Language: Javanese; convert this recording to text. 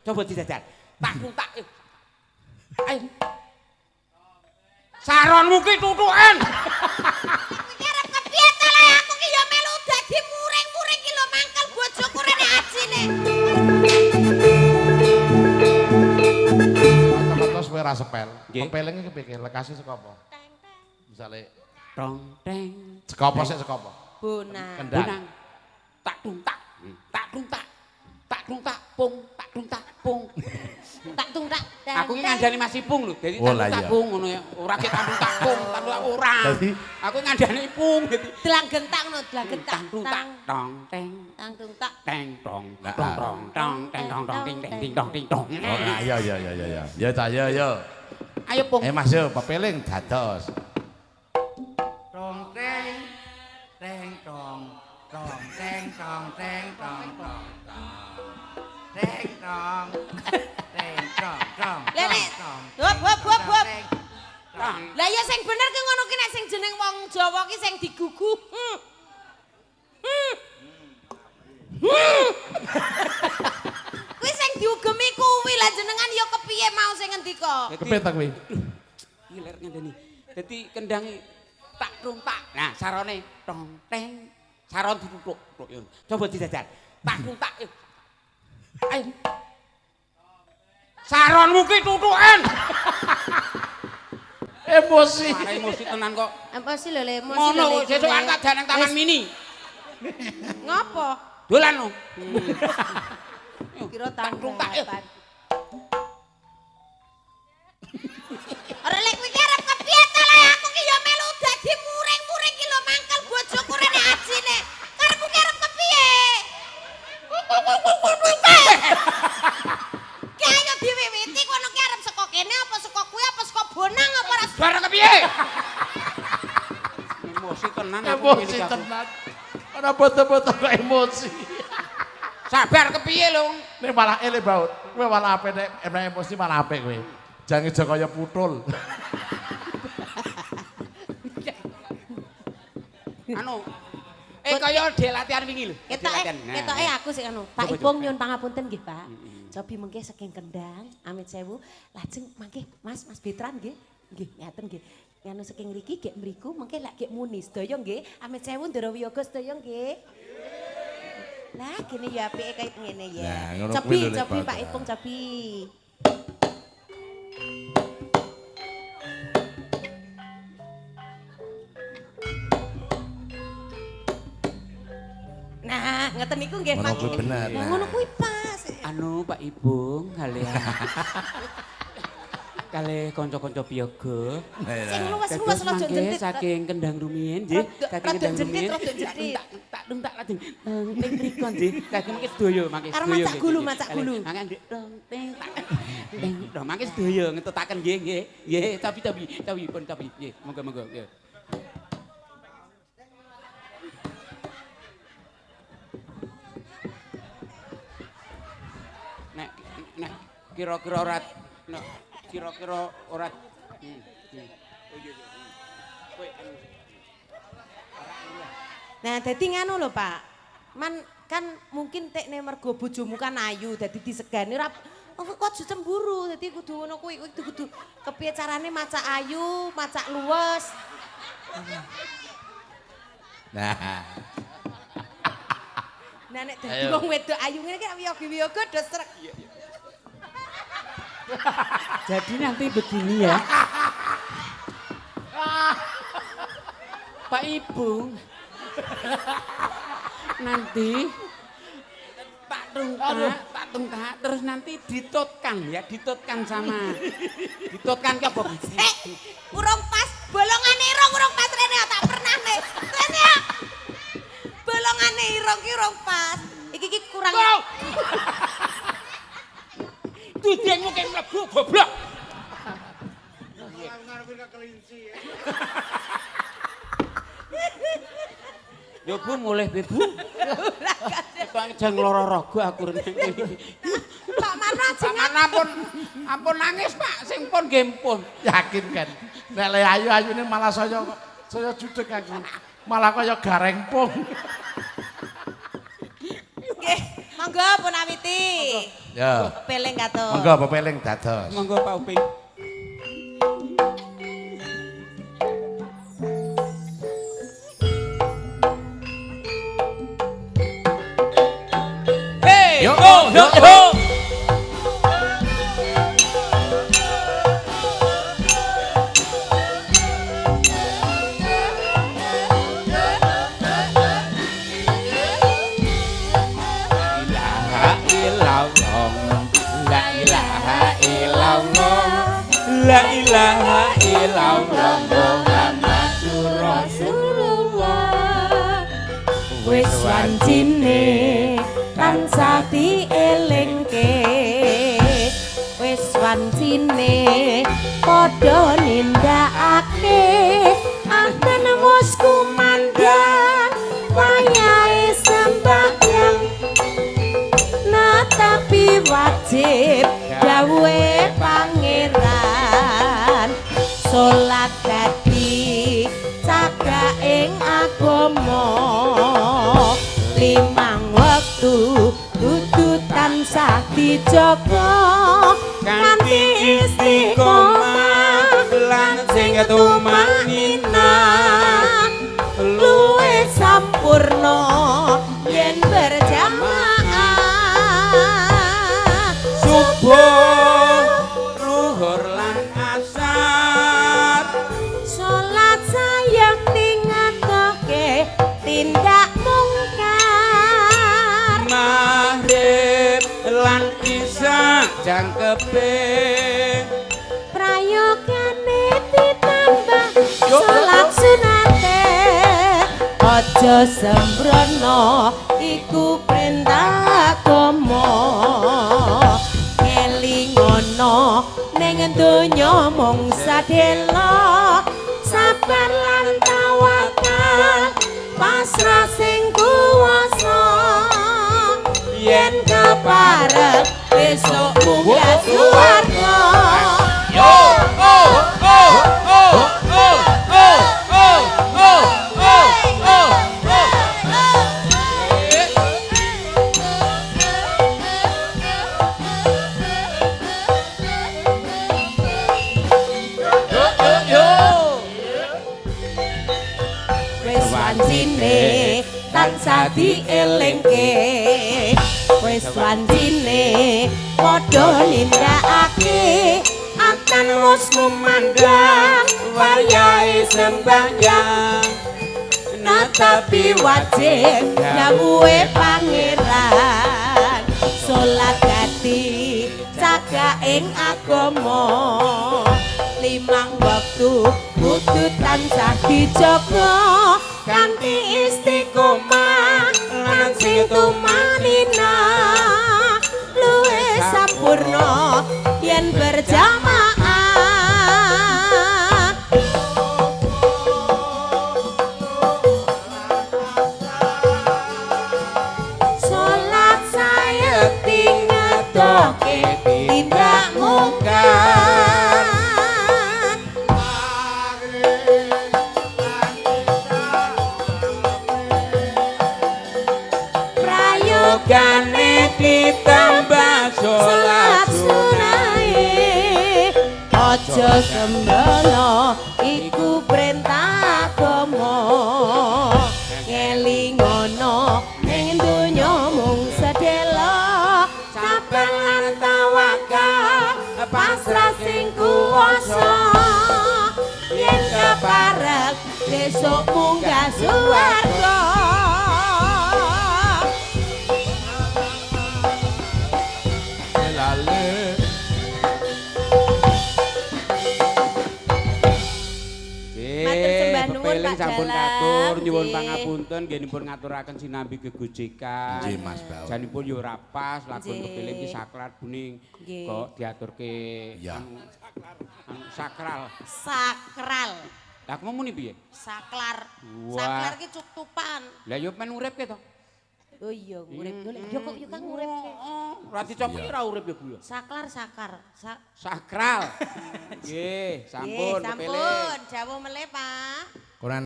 Coba dijajal. Tak tak. Ayo. Saronmu ki tutuken. Iki arep kepiye ta le aku ki ya melu dadi muring-muring ki lho mangkel bojoku rene ajine. Kata-kata suwe ra sepel. Nggih. Pepeling iki piye? Lekasi saka apa? Misale Tong teng. saka apa sik saka apa? Bonang. Kendang. Benang. Tak tuntak. Tak tuntak. Tak tuntak pung, tak tuntak pung. Tak tungtak. Aku ki ngandani Mas Ipung lho. Dadi Oh, tak lah tuntak iya. pung ngono ya. Ora ki tak tuntak pung, tak tuntak ora. Dadi Aku ngandani Ipung dadi Delang gentak ngono, delang gentak. tak tuntak tong teng. Tang tungtak. Teng tong Nah, tong tong tong teng tong tong ting ting ting tong ting tong. oh nah, iya. Ya ta ya. Ayo pung. Mas yo pepeling dados. Tong teng teng tong tong teng tong teng tong tong teng tong teng tong tong. Lele. Hop. Lah ya sing bener ki ngono ki nek sing jeneng wong Jawa ki sing digugu. Kuwi sing diugemi kuwi lah jenengan ya kepiye mau sing ngendika? Kepet ta kuwi? Ngiler ngandani. Dadi kendangi tak runtak. Nah, sarone tong teng. Saron ditutuk. Coba dijajal. Tak runtak. Ayo. Saronmu ki tutuken. Emosi. Malah emosi tenan kok. Apa sih lho le emosi Ngono lho, kok sesuk Le. angkat jalan taman mini. Ngopo? Dolan lho. Kira Tak runtak. tanggapan. Ora lek kuwi ki arep kepiye ta le aku ki ya melu dadi muring-muring ki lho mangkel bojoku rene ajine. Karepku ki arep kepiye? Ki ayo diwiwiti kono ki arep saka kene apa saka kuwi apa saka bonang apa ora Bareng kepiye? Emosi tenan aku Emosi ngene iki aku. tenan. Ora boto-boto kok emosi. Sabar kepiye lho? Nek malah ele baut. Kowe malah apik nek emosi malah apik kowe. Jange aja kaya putul. Anu. Kaya dhe latihan wingi lho. Ketoke aku sik anu. Pak Coba, Ipung coba. nyuwun pangapunten nggih, Pak. Cobi mengke saking Kendang, amit sewu, lajeng mangke Mas Betran nggih. Nggih, ngaten nggih. Nganu saking mriki gek mriku mengke lak gek muni sedaya nggih. Amit sewu Ndara Wiyaga sedaya nggih. Lah gini ya apike kaya ngene ya. Nah, ngono Cobi, kuwi lho, Lek, cobi Pak. Pak Ipung cobi. Nah, ngeten niku nggih Ngono Pak. kuwi bener. Lah ngono kuwi pas. Anu Pak Ibung kalian. Kalih kanca-kanca piyaga. Sing luwes-luwes Dados rada mangke jentit. saking Kendang rumiyin nggih, Rada- saking rada Kendang jentit, rumiyin. rada jentit. Tak tak lajeng teng mriku nggih. Kagem mangke sedaya mangke Karo sedaya. macak nggih, gulu, nggih. macak Kalih gulu. Mangke ndek teng tak teng do mangke sedaya ngetutaken nggih nggih. Nggih, tapi pun tapi nggih. Monggo nggih. Nek kira-kira ora nek kira-kira ora Nah, dadi nganu lho, Pak. Man kan mungkin tekne mergo bojomu kan ayu dadi disegani ora kok aja cemburu. Dadi kudu ngono kuwi kudu kepiye carane macak ayu, macak luwes. Nah, Nah nek dadi Ayo. wong wedok ayu ngene ki wiyoga-wiyoga do srek. Jadi nanti begini ya. Pak Ibung. Nanti tak tungkak terus nanti ditutkan ya, ditutkan sama. Ditutkan ke apa? Urung pas bolongane irung urung pas rene tak pernah nek. Rene ya. Bolongane irung ki urung pas. Iki kurang. Dudengmu kayak mlebu goblok. Yo Bu mulih be Bu. Pak jang lara raga aku rene. Pak Marno Pak ampun nangis Pak, sing pun nggih pun. yakin kan. Nek le ayu-ayune malah saya judeg aku. Malah kaya gareng pung. Nggih, monggo pun awiti. Ya. Peling katon. Monggo pepeling dados. Monggo Pak Uping. Hey, Yo, yo, yo, yo. La ilaha illallah Muhammadur Rasulullah. Wis wancine tansah dielingke, wis wancine padha nindakake anten wis kumandhang wayahe sembahyang. Nah tapi wajib gawe pangeran, salat dadi cagaing agama, limang wektu kudu tansah dijaga kanthi istiqomah lan sing tumanina luwih sampurna yen berjamaah. Subuh, luhur lan asar, Salat sayang tingatoke tindak mungkar. maghrib lan isya jangkepe. Prayogane ditambah Yo, salat sunate, aja sembrono iku perintah agama. Kelingono ning donya mung sadelo, sabar lan tawakal pasrah sing kuwasa. Yen keparep besok munggah swarga. Yo, oh, oh, oh, oh, oh, oh, oh, oh, oh. Wis wancine tansah dielingke, wis wancine padha nindakake anten wis kumandhang wayahe sembahyang. Nah tapi wajib gawe pangeran, salat dadi cagaing agama, limang wektu kudu tansah dijaga kanthi istiqomah lan sing tumanina luwih sampurna yen berjamaah. Salat saya tingatoke tindak mungkar. Prayogane ditambah Salat sholat sunahe aja sembrono iku perintah agama. Kelingono ning donya mung sedelo, sabar lan tawakal pasrah sing kuwasa. Yen keparep besok munggah swarga. Matur sembah nuwun, Pepeling Pak sampun Dalang. katur nyuwun Nggih. pangapunten nggih ngaturaken sinambi gegojekan. Nggih, Mas Baul. Janipun yo ora pas lakon Nggih. pepeling iki saklar buning Nggih. kok diaturke Ya. anu sakral. Sakral, Lah aku mau muni piye? saklar. Wah. Saklar ki cukupan. Lah yo men urip ke to. Oh iya, urip golek. Yo kok yo kang urip. Ora dicoki ora urip ya Bu ya. Saklar sakar. Sakral. Nggih, sampun Nggih, pepeling. sampun. Jawuh meleh, Pak.